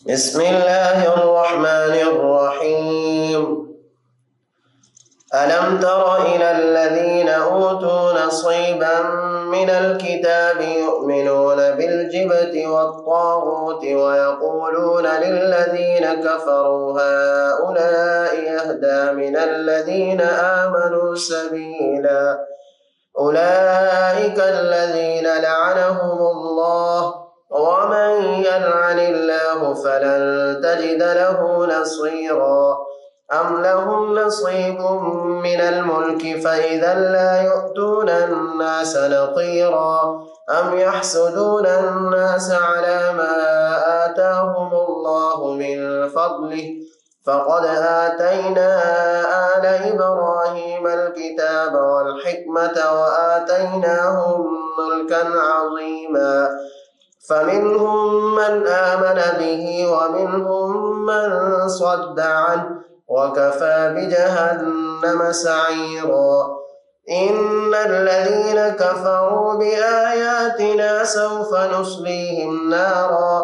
بسم الله الرحمن الرحيم. ألم تر إلى الذين أوتوا نصيبا من الكتاب يؤمنون بالجبت والطاغوت ويقولون للذين كفروا هؤلاء أهدى من الذين آمنوا سبيلا أولئك الذين لعنهم الله ومن يلعن الله فلن تجد له نصيرا أم لهم نصيب من الملك فإذا لا يؤتون الناس نقيرا أم يحسدون الناس على ما آتاهم الله من فضله فقد آتينا آل إبراهيم الكتاب والحكمة وآتيناهم ملكا عظيما فمنهم من آمن به ومنهم من صد عنه وكفى بجهنم سعيرا إن الذين كفروا بآياتنا سوف نصليهم نارا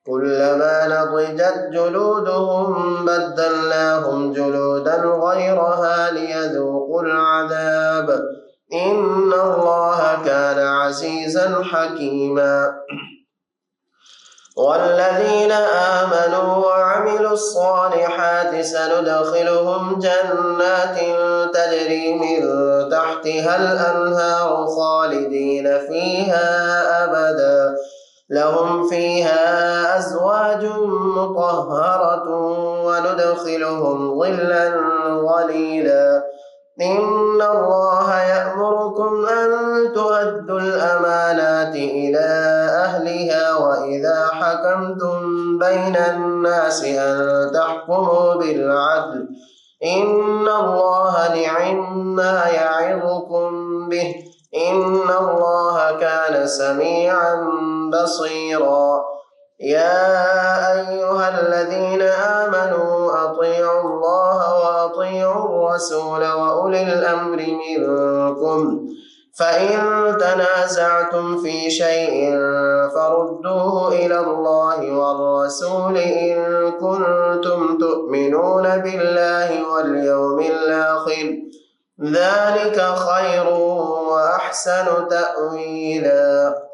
كلما نضجت جلودهم بدلناهم جلودا غيرها ليذوقوا العذاب إن الله كان عزيزا حكيما والذين آمنوا وعملوا الصالحات سندخلهم جنات تجري من تحتها الأنهار خالدين فيها أبدا لهم فيها أزواج مطهرة وندخلهم ظلا ظليلا إن الله يأمركم أن تؤدوا الأمانات إلى أهلها وإذا حكمتم بين الناس أن تحكموا بالعدل إن الله نعم يعظكم به إن الله كان سميعا بصيرا يا أيها الذين آمنوا أطيعوا الله وأطيعوا الرسول وأولي الأمر منكم فإن تنازعتم في شيء فردوه إلى الله والرسول إن كنتم تؤمنون بالله واليوم الآخر ذلك خير وأحسن تأويلا